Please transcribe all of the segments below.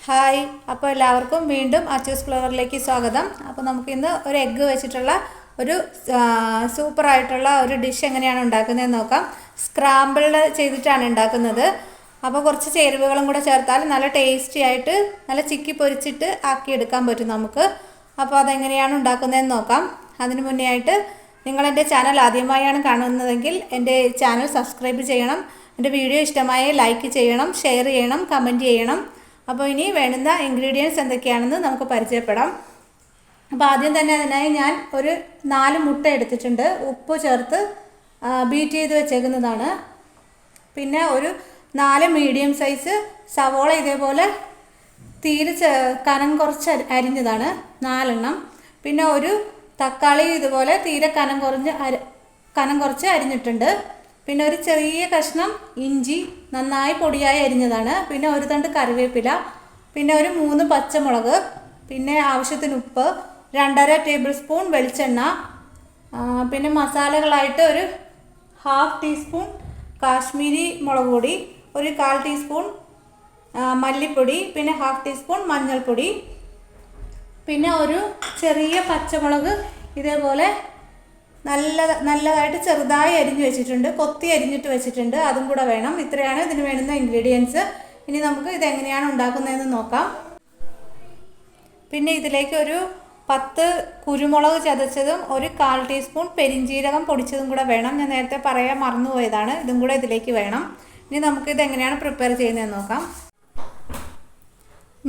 Hi, അപ്പോൾ എല്ലാവർക്കും വീണ്ടും അച്ചൂസ് ഫ്ലേവറിലേക്ക് സ്വാഗതം. അപ്പോൾ നമുക്കിന്ന് ഒരു എഗ്ഗ് വെച്ചിട്ടുള്ള ഒരു സൂപ്പറായിട്ടുള്ള ഒരു ഡിഷ് എങ്ങനെയാണ് ഉണ്ടാക്കുന്നതെന്ന് നോക്കാം. സ്ക്രാമ്പിൾഡ് ചെയ്തിട്ടാണ് ഉണ്ടാക്കുന്നത്. അപ്പോൾ കുറച്ച് ചേരുവകളും കൂടെ ചേർത്താൽ നല്ല ടേസ്റ്റി ആയിട്ട് നല്ല ചിക്കി പൊരിച്ചിട്ട് ആക്കിയെടുക്കാൻ പറ്റും നമുക്ക്. അപ്പോൾ അതെങ്ങനെയാണ് ഉണ്ടാക്കുന്നതെന്ന് നോക്കാം. അതിന് മുന്നേ ആയിട്ട് നിങ്ങളെൻ്റെ ചാനൽ ആദ്യമായാണ് കാണുന്നതെങ്കിൽ എൻ്റെ ചാനൽ സബ്സ്ക്രൈബ് ചെയ്യണം. എൻ്റെ വീഡിയോ ഇഷ്ടമായ ലൈക്ക് ചെയ്യണം, ഷെയർ ചെയ്യണം, കമൻറ്റ് ചെയ്യണം. അപ്പോൾ ഇനി വേണ്ടുന്ന ഇൻഗ്രീഡിയൻസ് എന്തൊക്കെയാണെന്ന് നമുക്ക് പരിചയപ്പെടാം. അപ്പോൾ ആദ്യം തന്നെ അതിനായി ഞാൻ ഒരു 4 മുട്ട എടുത്തിട്ടുണ്ട്. ഉപ്പ് ചേർത്ത് ബീറ്റ് ചെയ്ത് വെച്ചേക്കുന്നതാണ്. പിന്നെ ഒരു 4 മീഡിയം സൈസ് സവോള ഇതേപോലെ തീരെ കനം കുറച്ച് അരിഞ്ഞതാണ് 4 എണ്ണം. പിന്നെ ഒരു തക്കാളി ഇതുപോലെ തീരെ കനം കുറച്ച് അരിഞ്ഞിട്ടുണ്ട്. പിന്നെ ഒരു ചെറിയ കഷ്ണം ഇഞ്ചി നന്നായി പൊടിയായി അരിഞ്ഞതാണ്. പിന്നെ ഒരു തണ്ട് കറിവേപ്പില, പിന്നെ ഒരു 3 പച്ചമുളക്, പിന്നെ ആവശ്യത്തിന് ഉപ്പ്, 2.5 ടേബിൾ സ്പൂൺ വെളിച്ചെണ്ണ, പിന്നെ മസാലകളായിട്ട് ഒരു 1/2 ടീസ്പൂൺ കാശ്മീരി മുളക് പൊടി, ഒരു 1/4 ടീസ്പൂൺ മല്ലിപ്പൊടി, പിന്നെ 1/2 ടീസ്പൂൺ മഞ്ഞൾപ്പൊടി, പിന്നെ ഒരു ചെറിയ പച്ചമുളക് ഇതേപോലെ നല്ലതായിട്ട് ചെറുതായി അരിഞ്ഞു വെച്ചിട്ടുണ്ട്, കൊത്തി അരിഞ്ഞിട്ട് വെച്ചിട്ടുണ്ട്, അതും കൂടെ വേണം. ഇത്രയാണ് ഇതിന് വേണ്ടുന്ന ഇൻഗ്രീഡിയൻസ്. ഇനി നമുക്ക് ഇതെങ്ങനെയാണ് ഉണ്ടാക്കുന്നതെന്ന് നോക്കാം. പിന്നെ ഇതിലേക്ക് ഒരു 10 കുരുമുളക് ചതച്ചതും ഒരു 1/4 ടീസ്പൂൺ പെരിഞ്ജീരകം പൊടിച്ചതും കൂടെ വേണം. ഞാൻ നേരത്തെ പറയാൻ മറന്നുപോയതാണ്, ഇതും കൂടെ ഇതിലേക്ക് വേണം. ഇനി നമുക്ക് ഇതെങ്ങനെയാണ് പ്രിപ്പയർ ചെയ്യുന്നതെന്ന് നോക്കാം.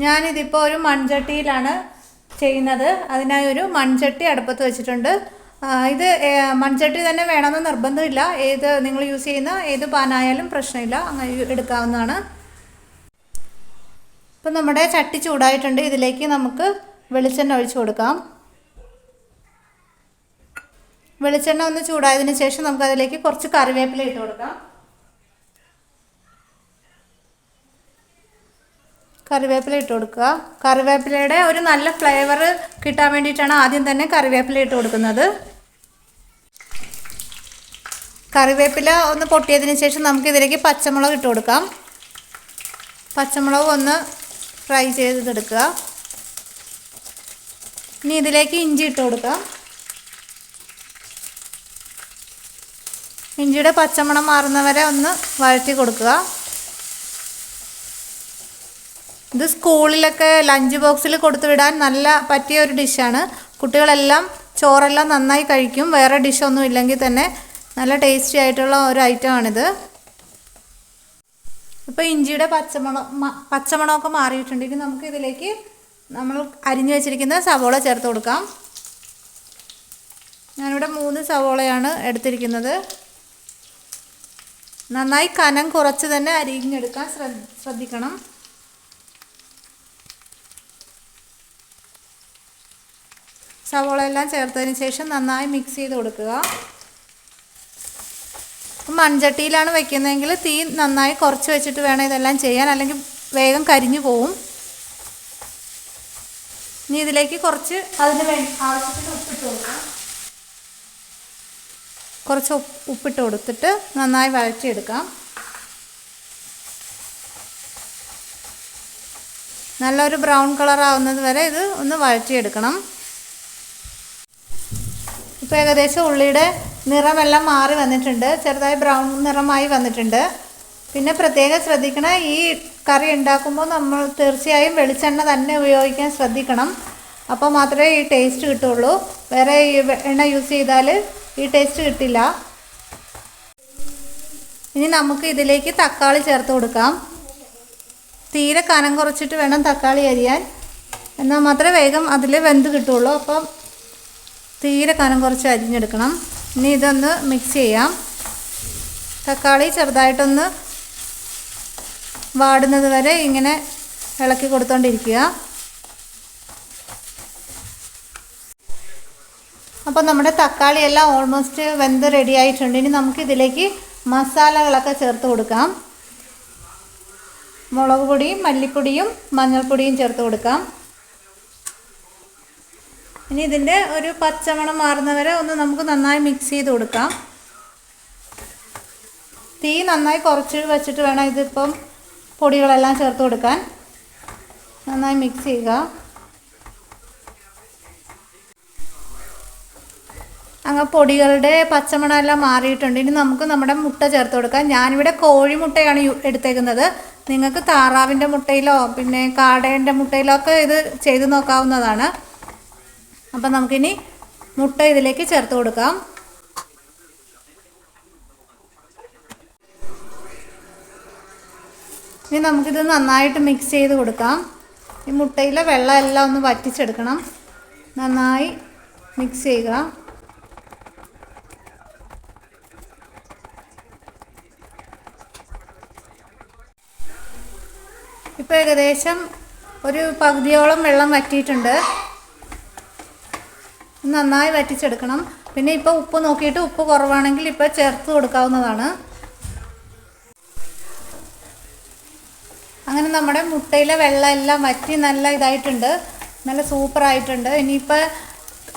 ഞാനിതിപ്പോൾ ഒരു മൺചട്ടിയിലാണ് ചെയ്യുന്നത്. അതിനായി ഒരു മൺചട്ടി അടുപ്പത്ത് വെച്ചിട്ടുണ്ട്. ഇത് മൺചട്ടി തന്നെ വേണമെന്ന് നിർബന്ധമില്ല. നിങ്ങൾ യൂസ് ചെയ്യുന്ന ഏത് പാനായാലും പ്രശ്നമില്ല, അങ്ങനെ എടുക്കാവുന്നതാണ്. ഇപ്പം നമ്മുടെ ചട്ടി ചൂടായിട്ടുണ്ട്. ഇതിലേക്ക് നമുക്ക് വെളിച്ചെണ്ണ ഒഴിച്ചു കൊടുക്കാം. വെളിച്ചെണ്ണ ഒന്ന് ചൂടായതിന് ശേഷം നമുക്ക് അതിലേക്ക് കുറച്ച് കറിവേപ്പില ഇട്ട് കൊടുക്കാം. കറിവേപ്പില ഇട്ട് കൊടുക്കുക. കറിവേപ്പിലയുടെ ഒരു നല്ല ഫ്ലേവർ കിട്ടാൻ വേണ്ടിയിട്ടാണ് ആദ്യം തന്നെ കറിവേപ്പില ഇട്ട് കൊടുക്കുന്നത്. കറിവേപ്പില ഒന്ന് പൊട്ടിയതിന് ശേഷം നമുക്കിതിലേക്ക് പച്ചമുളക് ഇട്ട് കൊടുക്കാം. പച്ചമുളക് ഒന്ന് ഫ്രൈ ചെയ്തെടുക്കുക. ഇനി ഇതിലേക്ക് ഇഞ്ചി ഇട്ട് കൊടുക്കാം. ഇഞ്ചിയുടെ പച്ചമണം മാറുന്നവരെ ഒന്ന് വഴറ്റി കൊടുക്കുക. ഇത് സ്കൂളിലൊക്കെ ലഞ്ച് ബോക്സിൽ കൊടുത്തു വിടാൻ നല്ല പറ്റിയ ഒരു ഡിഷാണ്. കുട്ടികളെല്ലാം ചോറെല്ലാം നന്നായി കഴിക്കും. വേറെ ഡിഷൊന്നും ഇല്ലെങ്കിൽ തന്നെ നല്ല ടേസ്റ്റി ആയിട്ടുള്ള ഒരു ഐറ്റമാണിത്. ഇപ്പോൾ ഇഞ്ചിയുടെ പച്ചമണമൊക്കെ മാറിയിട്ടുണ്ട്. ഇനി നമുക്ക് ഇതിലേക്ക് നമ്മൾ അരിഞ്ഞു വെച്ചിരിക്കുന്ന സവോള ചേർത്ത് കൊടുക്കാം. ഞാനിവിടെ 3 സവോളയാണ് എടുത്തിരിക്കുന്നത്. നന്നായി കനം കുറച്ച് തന്നെ അരിഞ്ഞെടുക്കാൻ ശ്രദ്ധിക്കണം. സവോള എല്ലാം ചേർത്തതിന് ശേഷം നന്നായി മിക്സ് ചെയ്ത് കൊടുക്കുക. മൺചട്ടിയിലാണ് വെക്കുന്നതെങ്കിൽ തീ നന്നായി കുറച്ച് വെച്ചിട്ട് വേണം ഇതെല്ലാം ചെയ്യാൻ, അല്ലെങ്കിൽ വേഗം കരിഞ്ഞു പോവും. ഇനി ഇതിലേക്ക് കുറച്ച് ആവശ്യത്തിന് ഉപ്പിട്ട് കൊടുക്കാം. കുറച്ച് ഉപ്പിട്ട് കൊടുത്തിട്ട് നന്നായി വഴറ്റിയെടുക്കാം. നല്ലൊരു ബ്രൗൺ കളർ ആവുന്നത് വരെ ഇത് ഒന്ന് വഴറ്റിയെടുക്കണം. ഇപ്പോൾ ഏകദേശം ഉള്ളിയുടെ നിറമെല്ലാം മാറി വന്നിട്ടുണ്ട്, ചെറുതായി ബ്രൗൺ നിറമായി വന്നിട്ടുണ്ട്. പിന്നെ പ്രത്യേകം ശ്രദ്ധിക്കണം, ഈ കറി ഉണ്ടാക്കുമ്പോൾ നമ്മൾ തീർച്ചയായും വെളിച്ചെണ്ണ തന്നെ ഉപയോഗിക്കാൻ ശ്രദ്ധിക്കണം. അപ്പോൾ മാത്രമേ ഈ ടേസ്റ്റ് കിട്ടുള്ളൂ. വേറെ എണ്ണ യൂസ് ചെയ്താൽ ഈ ടേസ്റ്റ് കിട്ടില്ല. ഇനി നമുക്ക് ഇതിലേക്ക് തക്കാളി ചേർത്ത് കൊടുക്കാം. തീരെ കനം കുറച്ചിട്ട് വേണം തക്കാളി അരിയാൻ, എന്നാൽ മാത്രമേ വേഗം അതിൽ വെന്ത് കിട്ടുള്ളൂ. അപ്പം തീരെ കനം കുറച്ച് അരിഞ്ഞെടുക്കണം. ഇനി ഇതൊന്ന് മിക്സ് ചെയ്യാം. തക്കാളി ചെറുതായിട്ടൊന്ന് വാടുന്നത് വരെ ഇങ്ങനെ ഇളക്കി കൊടുത്തോണ്ടിരിക്കുക. അപ്പോൾ നമ്മുടെ തക്കാളി എല്ലാം ഓൾമോസ്റ്റ് വെന്ത് റെഡി ആയിട്ടുണ്ട്. ഇനി നമുക്കിതിലേക്ക് മസാലകളൊക്കെ ചേർത്ത് കൊടുക്കാം. മുളക് പൊടിയും മല്ലിപ്പൊടിയും മഞ്ഞൾപ്പൊടിയും ചേർത്ത് കൊടുക്കാം. ഇനി ഇതിൻ്റെ ഒരു പച്ചമണം മാറുന്നവരെ ഒന്ന് നമുക്ക് നന്നായി മിക്സ് ചെയ്ത് കൊടുക്കാം. തീ നന്നായി കുറച്ച് വെച്ചിട്ട് വേണം ഇതിപ്പം പൊടികളെല്ലാം ചേർത്ത് കൊടുക്കാൻ. നന്നായി മിക്സ് ചെയ്യുക. അങ്ങ് പൊടികളുടെ പച്ചമണമെല്ലാം മാറിയിട്ടുണ്ട്. ഇനി നമുക്ക് നമ്മുടെ മുട്ട ചേർത്ത് കൊടുക്കാം. ഞാനിവിടെ കോഴിമുട്ടയാണ് എടുത്തേക്കുന്നത്. നിങ്ങൾക്ക് താറാവിൻ്റെ മുട്ടയിലോ പിന്നെ കാടേൻ്റെ മുട്ടയിലോ ഒക്കെ ഇത് ചെയ്ത് നോക്കാവുന്നതാണ്. അപ്പം നമുക്കിനി മുട്ട ഇതിലേക്ക് ചേർത്ത് കൊടുക്കാം. ഇനി നമുക്കിത് നന്നായിട്ട് മിക്സ് ചെയ്ത് കൊടുക്കാം. ഈ മുട്ടയിലെ വെള്ളം എല്ലാം ഒന്ന് വറ്റിച്ചെടുക്കണം. നന്നായി മിക്സ് ചെയ്യുക. ഇപ്പോൾ ഏകദേശം ഒരു പകുതിയോളം വെള്ളം വറ്റിയിട്ടുണ്ട്. നന്നായി വറ്റിച്ചെടുക്കണം. പിന്നെ ഇപ്പോൾ ഉപ്പ് നോക്കിയിട്ട് ഉപ്പ് കുറവാണെങ്കിൽ ഇപ്പോൾ ചേർത്ത് കൊടുക്കാവുന്നതാണ്. അങ്ങനെ നമ്മുടെ മുട്ടയിലെ വെള്ളം എല്ലാം വറ്റി നല്ല ഇതായിട്ടുണ്ട്, നല്ല സൂപ്പറായിട്ടുണ്ട്. ഇനിയിപ്പോൾ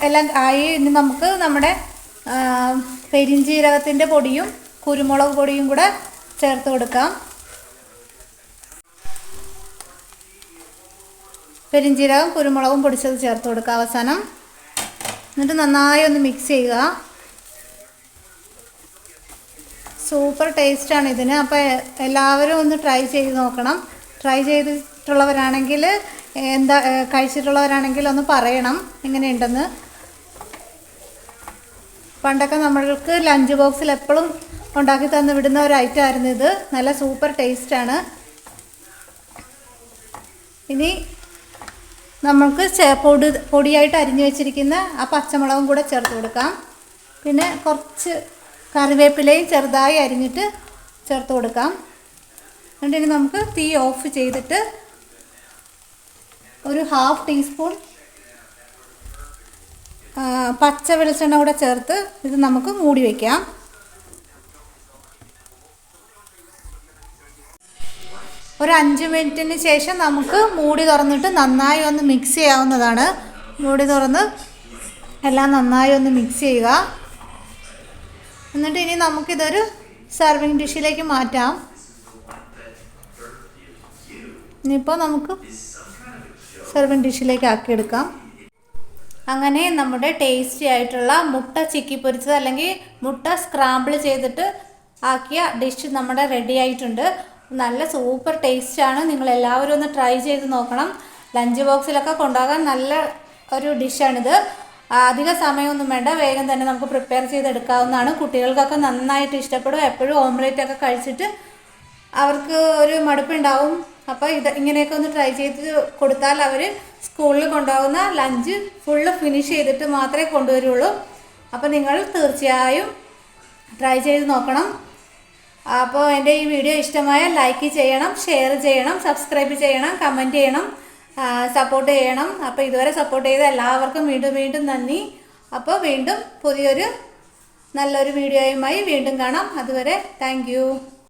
എല്ലാം ആയി. ഇനി നമുക്ക് നമ്മുടെ പെരിഞ്ജീരകത്തിൻ്റെ പൊടിയും കുരുമുളക് പൊടിയും കൂടെ ചേർത്ത് കൊടുക്കാം. പെരിഞ്ജീരകം കുരുമുളകും പൊടിച്ചത് ചേർത്ത് കൊടുക്കുക അവസാനം. എന്നിട്ട് നന്നായി ഒന്ന് മിക്സ് ചെയ്യുക. സൂപ്പർ ടേസ്റ്റാണ് ഇതിന്. അപ്പോൾ എല്ലാവരും ഒന്ന് ട്രൈ ചെയ്ത് നോക്കണം. ട്രൈ ചെയ്തിട്ടുള്ളവരാണെങ്കിൽ കഴിച്ചിട്ടുള്ളവരാണെങ്കിൽ ഒന്ന് പറയണം എങ്ങനെയുണ്ടെന്ന്. പണ്ടൊക്കെ നമ്മൾക്ക് ലഞ്ച് ബോക്സിൽ എപ്പോഴും ഉണ്ടാക്കി തന്നു വിടുന്ന ഒരു ഐറ്റം ആയിരുന്നു ഇത്. നല്ല സൂപ്പർ ടേസ്റ്റാണ്. ഇനി നമുക്ക് പൊടിയായിട്ട് അരിഞ്ഞു വെച്ചിരിക്കുന്ന ആ പച്ചമുളകും കൂടെ ചേർത്ത് കൊടുക്കാം. പിന്നെ കുറച്ച് കറിവേപ്പിലയും ചെറുതായി അരിഞ്ഞിട്ട് ചേർത്ത് കൊടുക്കാം. എന്നിട്ട് ഇനി നമുക്ക് തീ ഓഫ് ചെയ്തിട്ട് ഒരു 1/2 ടീസ്പൂൺ പച്ച വെളിച്ചെണ്ണ കൂടെ ചേർത്ത് ഇത് നമുക്ക് മൂടി വയ്ക്കാം. ഒരു 5 മിനിറ്റിന് ശേഷം നമുക്ക് മൂടി തുറന്നിട്ട് നന്നായി ഒന്ന് മിക്സ് ചെയ്യാവുന്നതാണ്. മൂടി തുറന്ന് എല്ലാം നന്നായി ഒന്ന് മിക്സ് ചെയ്യുക. എന്നിട്ട് ഇനി നമുക്കിതൊരു സർവിങ് ഡിഷിലേക്ക് മാറ്റാം. ഇനിയിപ്പോൾ നമുക്ക് സർവിങ് ഡിഷിലേക്ക് ആക്കിയെടുക്കാം. അങ്ങനെ നമ്മുടെ ടേസ്റ്റി ആയിട്ടുള്ള മുട്ട ചിക്കി പൊരിച്ചത് അല്ലെങ്കിൽ മുട്ട സ്ക്രാമ്പിൾ ചെയ്തിട്ട് ആക്കിയ ഡിഷ് നമ്മുടെ റെഡി ആയിട്ടുണ്ട്. നല്ല സൂപ്പർ ടേസ്റ്റാണ്. നിങ്ങളെല്ലാവരും ഒന്ന് ട്രൈ ചെയ്ത് നോക്കണം. ലഞ്ച് ബോക്സിലൊക്കെ കൊണ്ടുപോകാൻ നല്ല ഒരു ഡിഷാണിത്. അധിക സമയമൊന്നും വേണ്ട, വേഗം തന്നെ നമുക്ക് പ്രിപ്പയർ ചെയ്തെടുക്കാവുന്നതാണ്. കുട്ടികൾക്കൊക്കെ നന്നായിട്ട് ഇഷ്ടപ്പെടും. എപ്പോഴും ഓംലെറ്റൊക്കെ കഴിച്ചിട്ട് അവർക്ക് ഒരു മടുപ്പുണ്ടാവും. അപ്പോൾ ഇങ്ങനെയൊക്കെ ഒന്ന് ട്രൈ ചെയ്ത് കൊടുത്താൽ അവർ സ്കൂളിൽ കൊണ്ടുപോകുന്ന ലഞ്ച് ഫുള്ള് ഫിനിഷ് ചെയ്തിട്ട് മാത്രമേ കൊണ്ടുവരുള്ളൂ. അപ്പോൾ നിങ്ങൾ തീർച്ചയായും ട്രൈ ചെയ്ത് നോക്കണം. അപ്പോൾ എൻ്റെ ഈ വീഡിയോ ഇഷ്ടമായാൽ ലൈക്ക് ചെയ്യണം, ഷെയർ ചെയ്യണം, സബ്സ്ക്രൈബ് ചെയ്യണം, കമൻറ്റ് ചെയ്യണം, സപ്പോർട്ട് ചെയ്യണം. അപ്പോൾ ഇതുവരെ സപ്പോർട്ട് ചെയ്ത എല്ലാവർക്കും വീണ്ടും വീണ്ടും നന്ദി. അപ്പോൾ വീണ്ടും പുതിയൊരു നല്ലൊരു വീഡിയോയുമായി വീണ്ടും കാണാം. അതുവരെ താങ്ക് യു.